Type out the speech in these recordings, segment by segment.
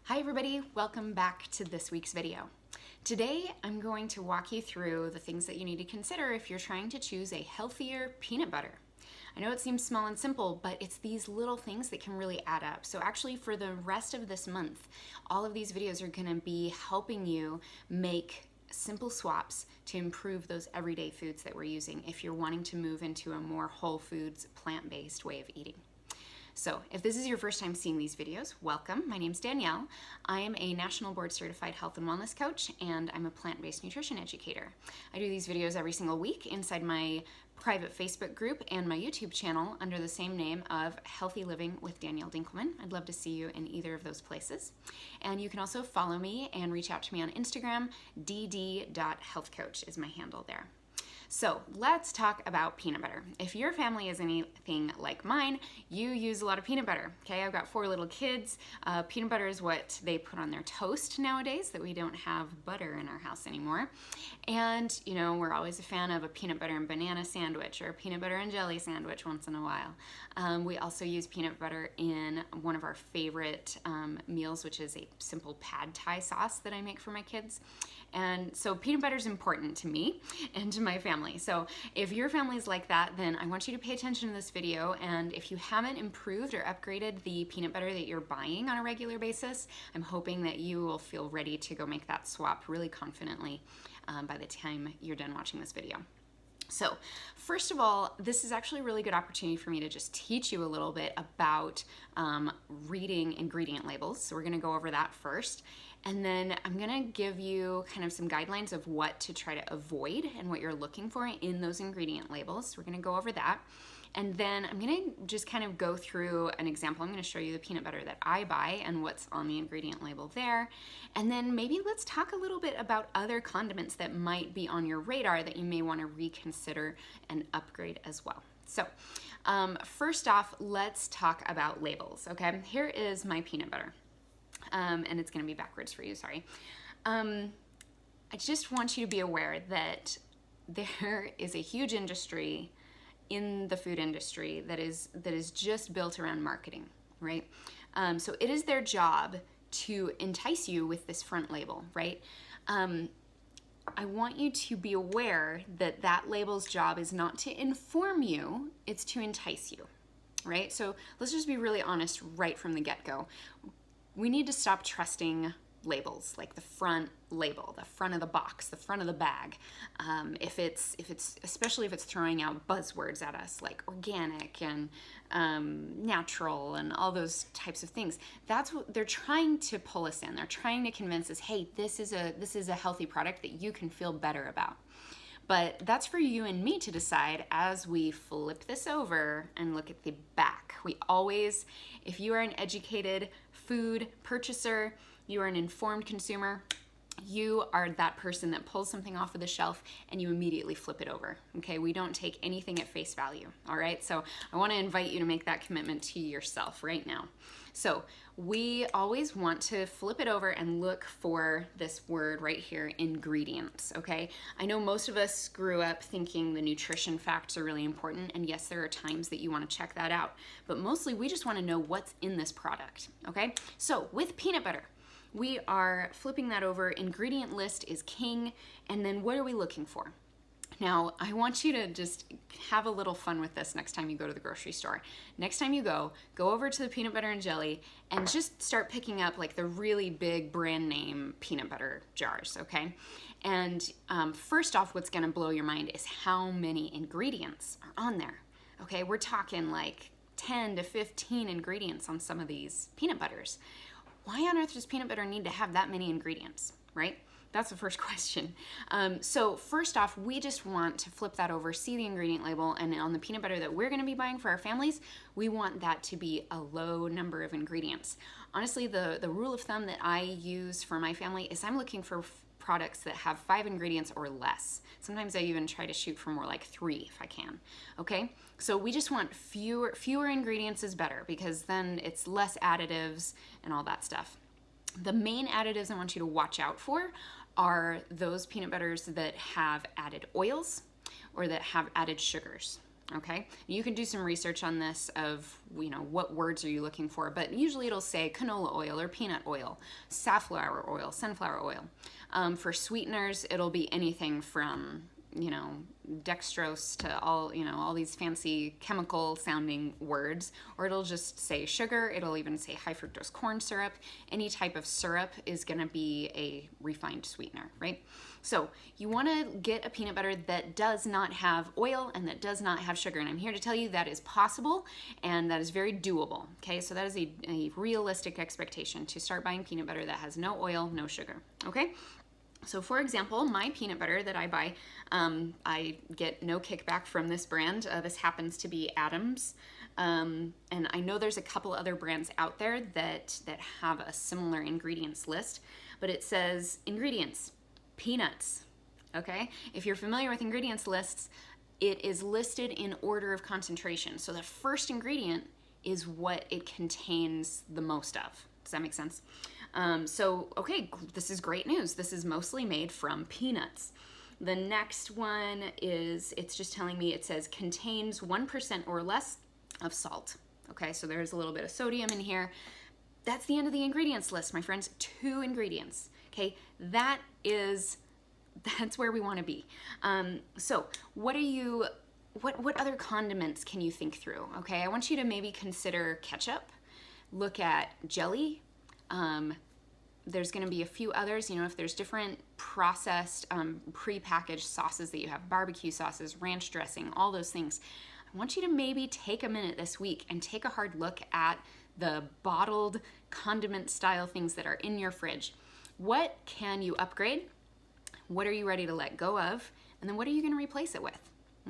Hi everybody, welcome back to this week's video. Today I'm going to walk you through the things that you need to consider if you're trying to choose a healthier peanut butter. I know it seems small and simple, but it's these little things that can really add up. So actually for the rest of this month, all of these videos are going to be helping you make simple swaps to improve those everyday foods that we're using if you're wanting to move into a more whole foods, plant-based way of eating. So if this is your first time seeing these videos, welcome. My name's Danielle. I am a National Board Certified Health and Wellness Coach, and I'm a plant-based nutrition educator. I do these videos every single week inside my private Facebook group and my YouTube channel under the same name of Healthy Living with Danielle Dinkelman. I'd love to see you in either of those places. And you can also follow me and reach out to me on Instagram. dd.healthcoach is my handle there. So let's talk about peanut butter. If your family is anything like mine, you use a lot of peanut butter. Okay, I've got 4 little kids. Peanut butter is what they put on their toast nowadays, that we don't have butter in our house anymore. And you know, we're always a fan of a peanut butter and banana sandwich or a peanut butter and jelly sandwich once in a while. We also use peanut butter in one of our favorite meals, which is a simple pad thai sauce that I make for my kids. And so peanut butter is important to me and to my family. So if your family is like that, then I want you to pay attention to this video. And if you haven't improved or upgraded the peanut butter that you're buying on a regular basis, I'm hoping that you will feel ready to go make that swap really confidently by the time you're done watching this video. So first of all, this is actually a really good opportunity for me to just teach you a little bit about reading ingredient labels. So we're going to go over that first. And then I'm gonna give you kind of some guidelines of what to try to avoid and what you're looking for in those ingredient labels. We're gonna go over that. And then I'm gonna just kind of go through an example. I'm gonna show you the peanut butter that I buy and what's on the ingredient label there. And then maybe let's talk a little bit about other condiments that might be on your radar that you may wanna reconsider and upgrade as well. So first off, let's talk about labels, okay? Here is my peanut butter. And it's going to be backwards for you, sorry. I just want you to be aware that there is a huge industry in the food industry that is just built around marketing, right? So it is their job to entice you with this front label, right? I want you to be aware that that label's job is not to inform you, it's to entice you, right? So let's just be really honest right from the get-go. We need to stop trusting labels, like the front label, the front of the box, the front of the bag. If it's especially if it's throwing out buzzwords at us like organic and natural and all those types of things. That's what they're trying to pull us in. They're trying to convince us, hey, this is a healthy product that you can feel better about. But that's for you and me to decide as we flip this over and look at the back. We always, if you are an educated food purchaser, you are an informed consumer, you are that person that pulls something off of the shelf and you immediately flip it over, okay? We don't take anything at face value, all right? So I wanna invite you to make that commitment to yourself right now. So we always want to flip it over and look for this word right here, ingredients, okay? I know most of us grew up thinking the nutrition facts are really important, and yes, there are times that you want to check that out, but mostly we just want to know what's in this product, okay? So with peanut butter, we are flipping that over. Ingredient list is king, and then what are we looking for? Now, I want you to just have a little fun with this next time you go to the grocery store. Next time you go over to the peanut butter and jelly and just start picking up like the really big brand name peanut butter jars, okay? And first off, what's gonna blow your mind is how many ingredients are on there, okay? We're talking like 10 to 15 ingredients on some of these peanut butters. Why on earth does peanut butter need to have that many ingredients, right? That's the first question. So first off, we just want to flip that over, see the ingredient label, and on the peanut butter that we're gonna be buying for our families, we want that to be a low number of ingredients. Honestly, the rule of thumb that I use for my family is I'm looking for products that have 5 ingredients or less. Sometimes I even try to shoot for more like 3 if I can, okay? So we just want fewer ingredients is better because then it's less additives and all that stuff. The main additives I want you to watch out for are those peanut butters that have added oils or that have added sugars, Okay, you can do some research on this of, what words are you looking for, but usually it'll say canola oil or peanut oil, safflower oil, sunflower oil. For sweeteners, it'll be anything from, dextrose to all these fancy chemical sounding words, or it'll just say sugar. It'll even say high fructose corn syrup. Any type of syrup is going to be a refined sweetener, right? So you want to get a peanut butter that does not have oil and that does not have sugar. And I'm here to tell you that is possible and that is very doable. Okay, so that is a realistic expectation to start buying peanut butter that has no oil, no sugar. Okay. So for example, my peanut butter that I buy, I get no kickback from this brand. This happens to be Adams. And I know there's a couple other brands out there that have a similar ingredients list, but it says ingredients, peanuts, okay? If you're familiar with ingredients lists, it is listed in order of concentration. So the first ingredient is what it contains the most of. Does that make sense? Okay, this is great news. This is mostly made from peanuts. The next one it's just telling me, it says contains 1% or less of salt. Okay, so there's a little bit of sodium in here. That's the end of the ingredients list, my friends. 2 ingredients. Okay, that's where we want to be. So what other condiments can you think through? Okay, I want you to maybe consider ketchup, look at jelly. There's going to be a few others, if there's different processed, pre-packaged sauces that you have, barbecue sauces, ranch dressing, all those things. I want you to maybe take a minute this week and take a hard look at the bottled condiment style things that are in your fridge. What can you upgrade? What are you ready to let go of? And then what are you going to replace it with?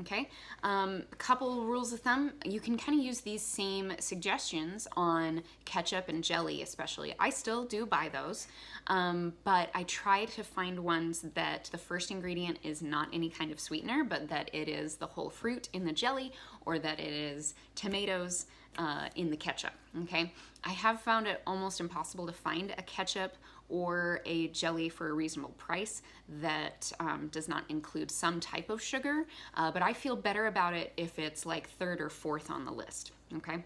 Okay, a couple rules of thumb. You can kind of use these same suggestions on ketchup and jelly especially. I still do buy those, but I try to find ones that the first ingredient is not any kind of sweetener, but that it is the whole fruit in the jelly, or that it is tomatoes in the ketchup, okay? I have found it almost impossible to find a ketchup or a jelly for a reasonable price that does not include some type of sugar, but I feel better about it if it's like 3rd or 4th on the list, okay?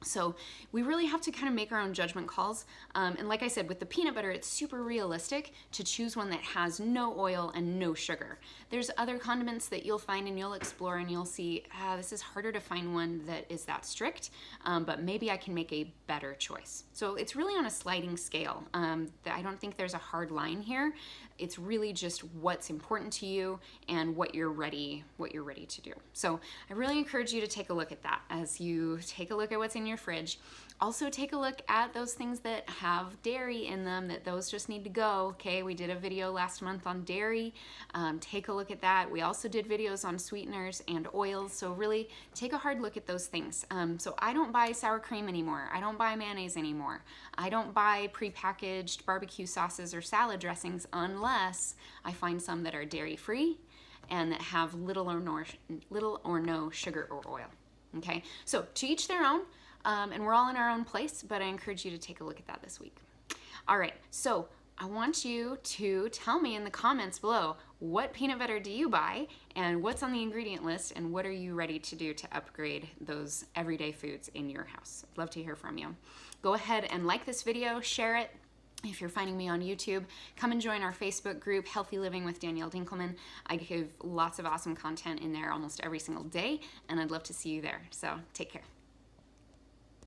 So we really have to kind of make our own judgment calls. And like I said, with the peanut butter, it's super realistic to choose one that has no oil and no sugar. There's other condiments that you'll find and you'll explore and you'll see, this is harder to find one that is that strict, but maybe I can make a better choice. So it's really on a sliding scale. I don't think there's a hard line here. It's really just what's important to you and what you're ready to do. So I really encourage you to take a look at that as you take a look at what's in your fridge. Also take a look at those things that have dairy in them, that those just need to go. Okay, we did a video last month on dairy. Take a look at that. We also did videos on sweeteners and oils, so really take a hard look at those things. So I don't buy sour cream anymore. I don't buy mayonnaise anymore. I don't buy prepackaged barbecue sauces or salad dressings unless I find some that are dairy-free and that have little or no sugar or oil. Okay, so to each their own. And we're all in our own place, but I encourage you to take a look at that this week. All right, so I want you to tell me in the comments below, what peanut butter do you buy and what's on the ingredient list and what are you ready to do to upgrade those everyday foods in your house? I'd love to hear from you. Go ahead and like this video, share it. If you're finding me on YouTube, come and join our Facebook group, Healthy Living with Danielle Dinkelman. I give lots of awesome content in there almost every single day, and I'd love to see you there. So take care.